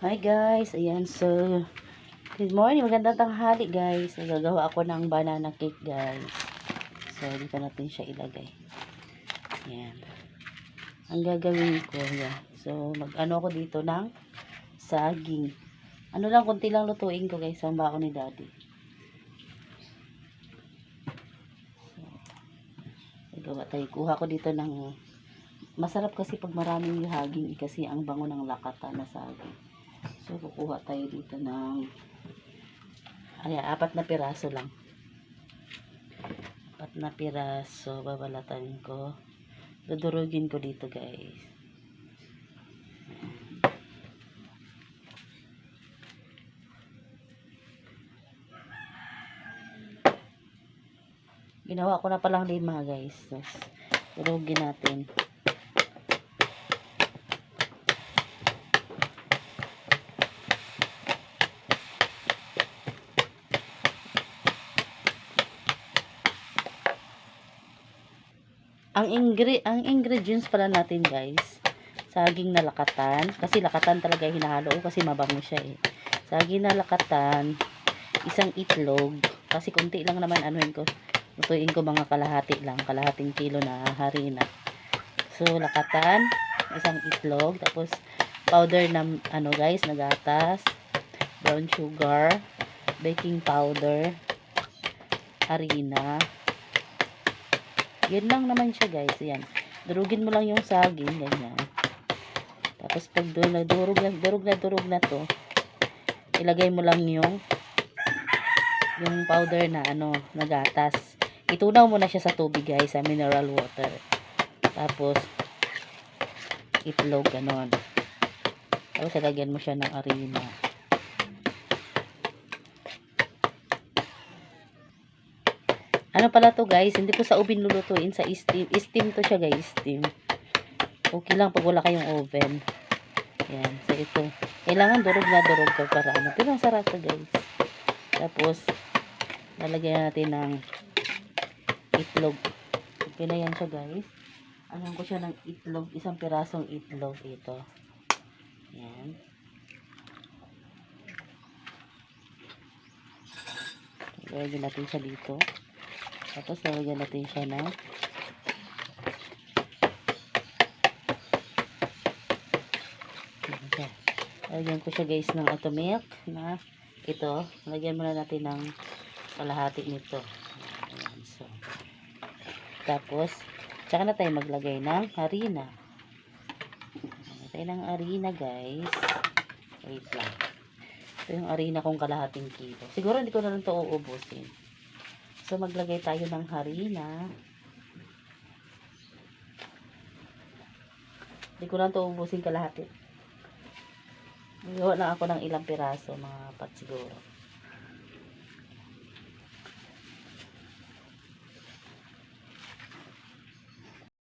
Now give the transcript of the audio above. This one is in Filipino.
Hi guys, ayan, so good morning, magandang tanghali guys. Nagagawa ako ng banana cake guys. So dito natin siya ilagay. Ayan. Ang gagawin ko, yan. So mag-ano ako dito ng saging. Ano lang, konti lang lutuin ko guys, ang baon ni daddy. So gawa tayo, kuha ko dito ng masarap kasi pag maraming haging kasi ang bango ng lakata na saging. So, kukuha tayo dito ng 4 na piraso lang. 4 na piraso, babalatan ko. Dudurugin ko dito, guys. Ginawa ko na palang 5, guys. So, durugin natin. Ang ingredients pala natin guys, saging na lakatan, kasi lakatan talaga hinahalo kasi mabango siya eh. Saging na lakatan, isang itlog, kasi konti lang naman anuhin ko, lutuin ko mga kalahati lang, kalahating kilo na harina. So lakatan, isang itlog, tapos powder na ano guys, na gatas, brown sugar, baking powder, harina. Yan lang naman siya guys. Ayan. Durugin mo lang yung saging. Ganyan. Tapos pag durug na to, ilagay mo lang yung powder na ano, na gatas. Itunaw mo na siya sa tubig guys, sa mineral water. Tapos itlog, ganon. Tapos ilagyan mo siya ng harina. Ano pala to guys, hindi ko sa oven lulutuin, sa steam. Steam to siya guys, steam. Okay lang pag wala kayong oven. Yan, so ito. Kailangan durog na durog ka para ano. Pero ang sarap to guys. Tapos, lalagyan natin ng itlog. Okay na yan siya guys. Alam ko siya ng itlog, isang pirasong itlog ito. Yan. Lalagyan natin siya dito. Tapos lalagyan natin siya na lalagyan ko siya guys ng auto milk na ito. Lalagyan muna natin ng kalahati nito. Ayan, so. Tapos tsaka na tayo maglagay ng harina. Maglagay tayo ng harina guys. Wait lang. Ito yung harina kong kalahating kilo. Siguro hindi ko na rin ito uubusin. So, maglagay tayo ng harina. Hindi ko lang ito ubusin kalahati. Magawa lang ako ng ilang piraso, mga 4 siguro.